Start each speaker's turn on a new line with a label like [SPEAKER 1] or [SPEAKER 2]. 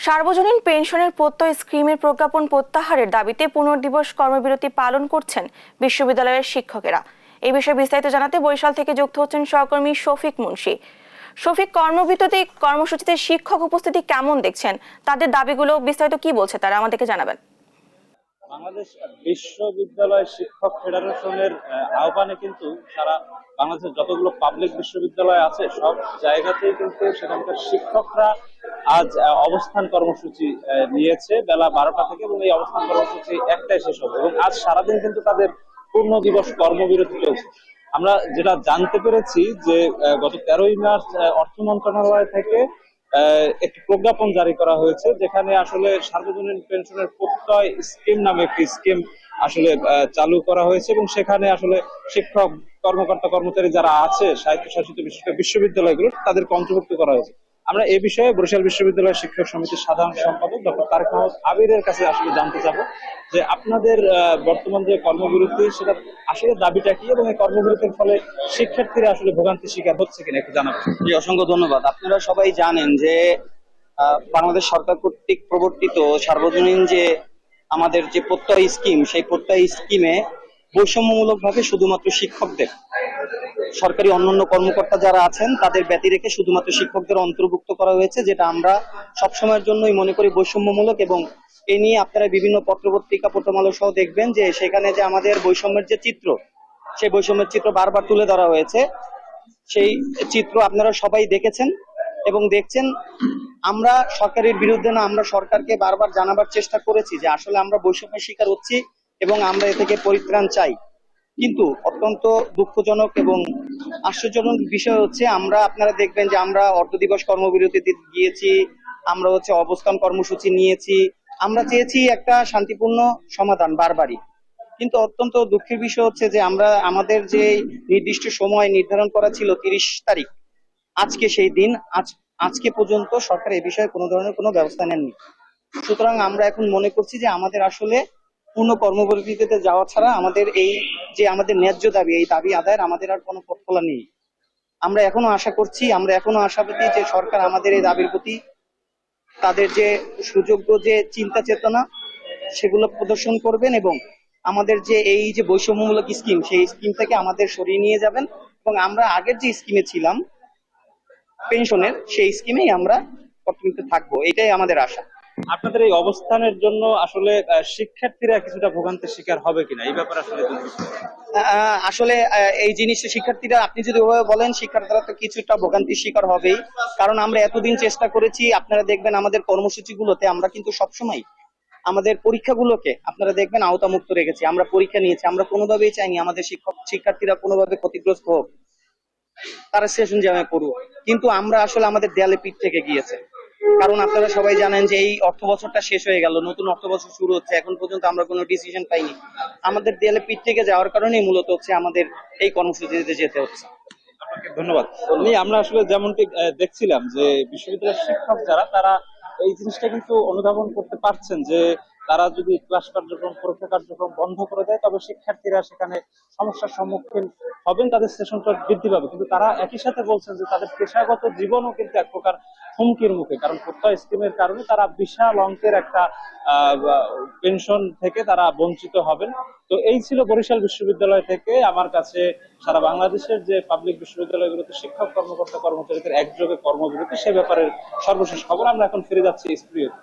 [SPEAKER 1] সার্বজনীন পেনশনের প্রত্যয় স্কিমের প্রজ্ঞাপন প্রত্যাহারের দাবিতে পুনর্দিবস কর্মবিরতি পালন করছেন বিশ্ববিদ্যালয়ের শিক্ষকেরা। এই বিষয়ে বিস্তারিত জানাতে বরিশাল থেকে যুক্ত হচ্ছেন সহকর্মী শফিক মুন্সি। শফিক, কর্মবিরতি কর্মসূচিতে শিক্ষক উপস্থিতি কেমন দেখছেন? তাদের দাবিগুলো বিস্তারিত কি বলছে তারা আমাদেরকে জানাবেন।
[SPEAKER 2] বাংলাদেশ বিশ্ববিদ্যালয় শিক্ষক ফেডারেশনের আহ্বানে কিন্তু সারা বাংলাদেশের যতগুলো পাবলিক বিশ্ববিদ্যালয় আছে সব জায়গাতেই কিন্তু সেখানকার শিক্ষকরা আজ অবস্থান কর্মসূচি নিয়েছে বেলা 12টা থেকে, এবং এই অবস্থান কর্মসূচি একটাই শেষ হবে এবং আজ সারাদিন কিন্তু তাদের পূর্ণ দিবস কর্মবিরতি চলছে। আমরা যেটা জানতে পেরেছি যে গত 13ই মার্চ অর্থ মন্ত্রণালয় থেকে একটি প্রজ্ঞাপন জারি করা হয়েছে, যেখানে আসলে সার্বজনীন পেনশনের প্রত্যয় স্কিম নামে একটি স্কিম আসলে চালু করা হয়েছে এবং সেখানে আসলে শিক্ষক কর্মকর্তা কর্মচারী যারা আছে স্বায়ত্তশাসিত বিশ্ববিদ্যালয়গুলো তাদেরকে অন্তর্ভুক্ত করা হয়েছে। আমরা এ বিষয়ে বরিশাল বিশ্ববিদ্যালয় শিক্ষক সমিতির সাধারণ সম্পাদক ডক্টর তারেক মাহমুদ আবিরের কাছে আসলে জানতে চাবো যে আপনাদের বর্তমান যে কর্মবিরতি সেটা আসলে দাবিটা কি, এবং এই কর্মবিরতির ফলে শিক্ষার্থীরা আসলে ভোগান্তি শিকার হচ্ছে কিনা একটু জানাবেন।
[SPEAKER 3] অসংখ্য ধন্যবাদ। আপনারা সবাই জানেন যে বাংলাদেশ সরকার কর্তৃক প্রবর্তিত সার্বজনীন যে আমাদের যে প্রত্যয় স্কিম, সেই প্রত্যয় স্কিমে বৈষম্যমূলক ভাবে শুধুমাত্র শিক্ষকদের, সরকারি অন্যান্য কর্মকর্তা যারা আছেন তাদের ব্যতি রেখে শুধুমাত্র শিক্ষকদের অন্তর্ভুক্ত করা হয়েছে, যেটা আমরা সবসময়ের জন্যই মনে করি বৈষম্যমূলক। এবং এ নিয়ে আপনারা বিভিন্ন পত্রপত্রিকা প্রথম-আলো সহ দেখবেন যে সেখানে যে আমাদের বৈষম্যের যে চিত্র, সেই বৈষম্যের চিত্র বারবার তুলে ধরা হয়েছে। সেই চিত্র আপনারা সবাই দেখেছেন এবং দেখছেন। আমরা সরকারের বিরুদ্ধে না, আমরা সরকারকে বারবার জানাবার চেষ্টা করেছি যে আসলে আমরা বৈষম্যের শিকার হচ্ছি এবং আমরা এ থেকে পরিত্রাণ চাই। কিন্তু অত্যন্ত দুঃখজনক এবং আশ্চর্যজনক বিষয় হচ্ছে, আমরা আপনারা দেখবেন যে আমরা অর্ধদিবস কর্মবিরতিতে গিয়েছি, আমরা অবস্থান কর্মসূচি নিয়েছি, আমরা চেয়েছি একটা শান্তিপূর্ণ সমাধান বারবারই। কিন্তু অত্যন্ত দুঃখের বিষয় হচ্ছে যে আমরা আমাদের যে নির্দিষ্ট সময় নির্ধারণ করা ছিল 30 তারিখ, আজকে সেই দিন, আজকে পর্যন্ত সরকার এই বিষয়ে কোনো ধরনের কোনো ব্যবস্থা নেননি। সুতরাং আমরা এখন মনে করছি যে আমাদের আসলে পূর্ণ কর্মবিরতিতে যাওয়া ছাড়া আমাদের এই যে আমাদের ন্যায্য দাবি, এই দাবি আদায়ের আমাদের আর কোনো পথ খোলা নেই। আমরা এখনো আশা করছি, আমরা এখনো আশাবাদী যে সরকার আমাদের এই দাবির প্রতি তাদের যে সুযোগ্য যে চিন্তা চেতনা সেগুলো প্রদর্শন করবেন এবং আমাদের যে এই যে বৈষম্যমূলক স্কিম, সেই স্কিম থেকে আমাদের সরিয়ে নিয়ে যাবেন এবং আমরা আগের যে স্কিমে ছিলাম পেনশনের, সেই স্কিমেই আমরা কর্তৃত্বে থাকবো, এটাই আমাদের আশা।
[SPEAKER 2] আপনাদের এই অবস্থানের জন্য আসলে শিক্ষার্থীরা কিছুটা ভোগান্তির শিকার হবে কিনা এই ব্যাপারে আসলে
[SPEAKER 3] আসলে এই জিনিসটা শিক্ষার্থীরা, আপনি যদি ওভাবে বলেন, শিক্ষার্থীরা তো কিছুটা ভোগান্তির শিকার হবেই। কারণ আমরা এতদিন চেষ্টা করেছি, আপনারা দেখবেন আমাদের কর্মসূচিগুলোতে আমরা কিন্তু সবসময় আমাদের পরীক্ষাগুলোকে আপনারা দেখবেন আওতামুক্ত রেখেছি। আমরা পরীক্ষা নিয়েছি, আমরা কোনোভাবেই চাইনি আমাদের শিক্ষার্থীরা কোনোভাবে ক্ষতিগ্রস্ত হোক, তারা সেশন জ্যামে পড়ুক। কিন্তু আমরা আসলে আমাদের দেয়ালে পিঠ থেকে গিয়েছে। কারণ আপনারা সবাই জানেন যে এই অর্থ বছরটা শেষ হয়ে গেল, নতুন অর্থ বছর শুরু হচ্ছে, এখন পর্যন্ত আমরা কোনো ডিসিশন পাইনি। আমাদের দেয়ালে পিঠ থেকে যাওয়ার কারণেই মূলত হচ্ছে আমাদের এই কর্মসূচিতে যেতে হচ্ছে।
[SPEAKER 2] ধন্যবাদ। আমরা আসলে যেমনটি দেখছিলাম যে বিশ্ববিদ্যালয়ের শিক্ষক যারা, তারা এই জিনিসটা কিন্তু অনুধাবন করতে পারছেন যে তারা যদি ক্লাস কার্যক্রম, পরীক্ষা কার্যক্রম বন্ধ করে দেয় তবে শিক্ষার্থীরা সেখানে সমস্যার সম্মুখীন হবেন, তাদের সেশনটা বৃদ্ধি পাবে। কিন্তু তারা একই সাথে বলছেন যে তাদের পেশাগত জীবনও কিন্তু এক প্রকার হুমকির মুখে, কারণ প্রত্যয় স্কিমের কারণে তারা বিশাল অঙ্কের একটা পেনশন থেকে তারা বঞ্চিত হবেন। তো এই ছিল বরিশাল বিশ্ববিদ্যালয় থেকে আমার কাছে সারা বাংলাদেশের যে পাবলিক বিশ্ববিদ্যালয়গুলোতে শিক্ষক কর্মকর্তা কর্মচারীদের একযোগে কর্মবিরতি, সে ব্যাপারে সর্বশেষ খবর। আমরা এখন ফিরে যাচ্ছি স্টুডিওতে।